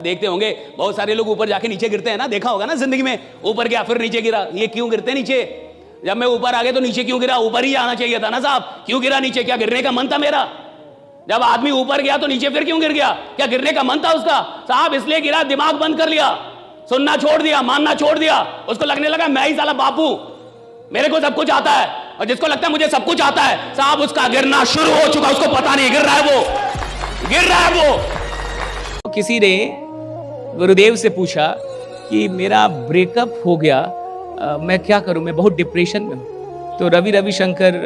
देखते होंगे बहुत सारे लोग ऊपर जाके नीचे गिरते हैं ना, देखा होगा ना जिंदगी में, ऊपर गया फिर नीचे गिरा। ये क्यों गिरते नीचे? जब मैं ऊपर आ गया तो नीचे क्यों गिरा? ऊपर ही आना चाहिए था ना साहब, क्यों गिरा नीचे? क्या गिरने का मन था मेरा? जब आदमी ऊपर गया तो नीचे फिर क्यों गिर गया? क्या गिरने का मन था उसका? साहब इसलिए गिरा, दिमाग बंद कर लिया, सुनना छोड़ दिया, मानना छोड़ दिया। उसको लगने लगा मैं ही साला बापू, मेरे को सब कुछ आता है। और जिसको लगता है मुझे सब कुछ आता है, साहब उसका गिरना शुरू हो चुका, उसको पता नहीं गिर रहा है वो, गिर रहा है वो। किसी ने गुरुदेव से पूछा कि मेरा ब्रेकअप हो गया, मैं क्या करूं, मैं बहुत डिप्रेशन में हूं। तो रविशंकर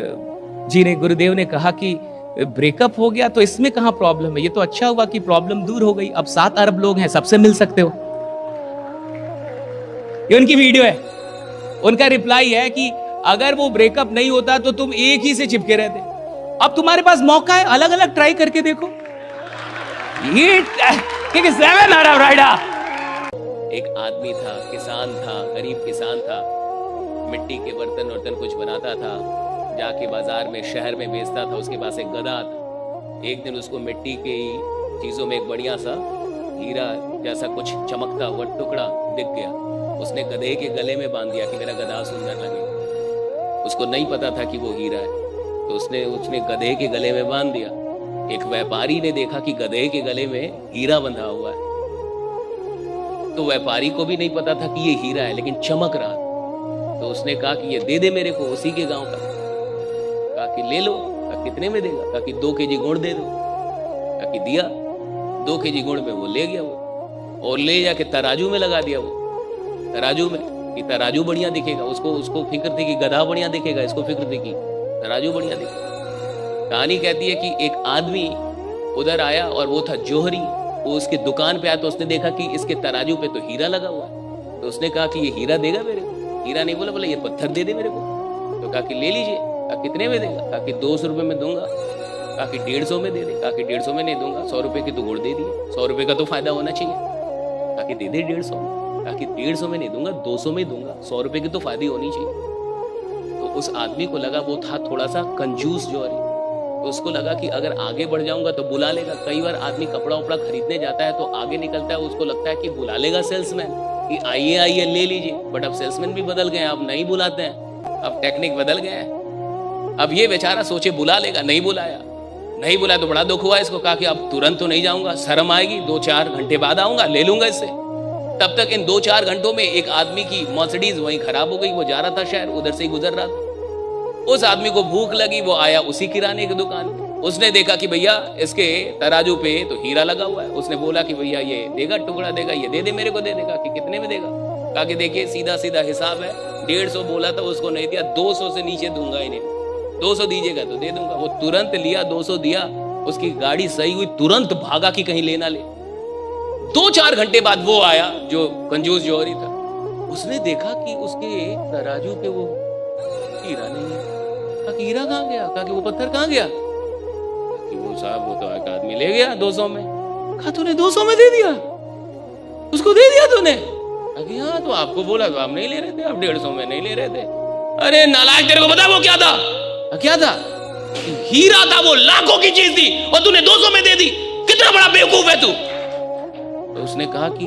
जी ने, गुरुदेव ने कहा कि ब्रेकअप हो गया तो इसमें कहां प्रॉब्लम है, ये तो अच्छा हुआ कि प्रॉब्लम दूर हो गई, अब 7 अरब लोग हैं, सबसे मिल सकते हो। ये उनकी वीडियो है। उनका रिप्लाई है कि अगर वो ब्रेकअप नहीं होता तो तुम एक ही से चिपके रहते, अब तुम्हारे पास मौका है, अलग अलग ट्राई करके देखो। ये 7 अरब राइडा। एक आदमी था, किसान था, गरीब किसान था, मिट्टी के बर्तन वर्तन कुछ बनाता था, जाके बाजार में शहर में बेचता था। उसके पास एक गधा था। एक दिन उसको मिट्टी की चीजों में एक बढ़िया सा हीरा जैसा कुछ चमकता हुआ टुकड़ा दिख गया। उसने गधे के गले में बांध दिया कि मेरा गधा सुंदर लगे। उसको नहीं पता था कि वो हीरा है, तो उसने गधे के गले में बांध दिया। एक व्यापारी ने देखा कि गधे के गले में हीरा बंधा हुआ है, तो व्यापारी को भी नहीं पता था कि ये हीरा है, लेकिन चमक रहा था। तो उसने कहा कि ये दे दे मेरे को, उसी के गांव का। कहा कि ले लो। कहा कितने में देगा? कहा कि 2 केजी गुड़ दे दो। कहा कि दिया। 2 केजी गुड़ में वो ले गया वो, और ले जाके तराजू में लगा दिया। वो तराजू में कि तराजू बढ़िया दिखेगा, उसको फिक्र थी कि गधा बढ़िया दिखेगा, इसको फिक्र थी कि तराजू बढ़िया दिखेगा। कहानी कहती है कि एक आदमी उधर आया और वो था जौहरी। वो उसके दुकान पे आया तो उसने देखा कि इसके तराजू पे तो हीरा लगा हुआ है। तो उसने कहा कि ये हीरा देगा मेरे को? हीरा नहीं बोला, बोला ये पत्थर दे दे मेरे को। तो कहा कि ले लीजिए। कहा कितने में देगा? कहा कि 200 रुपये में दूंगा। कहा कि 150 में दे दे। कहा कि 150 में नहीं दूंगा, 100 रुपये की तो गुड़ दे दिए, 100 रुपये का तो फायदा होना चाहिए। कहा कि दे दे 150 में। कहा कि 150 में नहीं दूंगा, 200 में दूंगा, 100 रुपये की तो फायदा होनी चाहिए। तो उस आदमी को लगा, वो था थोड़ा सा कंजूस जौहरी, तो उसको लगा कि अगर आगे बढ़ जाऊंगा तो बुला लेगा। कई बार आदमी कपड़ा उपड़ा खरीदने जाता है तो आगे निकलता है, उसको लगता है कि बुला लेगा सेल्समैन कि आइए आइए ले लीजिए। बट अब सेल्समैन भी बदल गए हैं, अब नहीं बुलाते हैं, अब टेक्निक बदल गए हैं। अब ये बेचारा सोचे बुला लेगा, नहीं बुलाया। नहीं बुलाया तो बड़ा दुख हुआ इसको। कहा कि अब तुरंत तो नहीं जाऊंगा, शर्म आएगी, 2-4 घंटे बाद आऊंगा, ले लूंगा इससे। तब तक इन 2-4 घंटों में एक आदमी की मर्सिडीज वहीं खराब हो गई। वो जा रहा था शहर, उधर से ही गुजर रहा था। उस आदमी को भूख लगी, वो आया उसी किराने की दुकान पे। उसने देखा कि भैया इसके तराजू पे तो हीरा लगा हुआ है। उसने बोला कि भैया ये देगा, टुकड़ा देगा, ये दे दे मेरे को, दे देगा। कि कितने में देगा? कहा कि देखिए सीधा सीधा हिसाब है, 150 बोला था, उसको नहीं दिया, 200 से नीचे दूंगा ही नहीं। 200 दीजिएगा तो दे दूंगा। वो तुरंत लिया, 200 दिया, उसकी गाड़ी सही हुई, तुरंत भागा कि कहीं लेना ले। 2-4 घंटे बाद वो आया जो कंजूस जौहरी था। उसने देखा कि उसके तराजू पे वो हीरा नहीं है। कहा कि हीरा कहाँ गया? कहा कि वो पत्थर कहाँ गया? कि वो साहब वो तो एक आदमी ले गया 200 में। कहा तूने 200 में दे दिया? उसको दे दिया तूने? कहा कि हाँ, तो आपको बोला तो आप नहीं ले रहे थे, आप 150 में नहीं ले रहे थे। अरे नालायक, तेरे को पता वो क्या था? क्या था? हीरा था, वो लाखों की चीज थी और तूने 200 में दे दी। कितना बड़ा बेवकूफ है तू। तो उसने कहा कि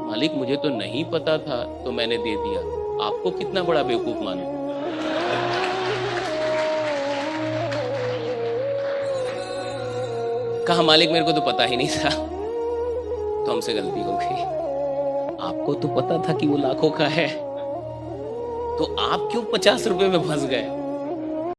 मालिक मुझे तो नहीं पता था तो मैंने दे दिया, आपको कितना बड़ा बेवकूफ मानूं। कहा मालिक मेरे को तो पता ही नहीं था, तो हमसे गलती हो गई। आपको तो पता था कि वो लाखों का है, तो आप क्यों 50 रुपए में फंस गए?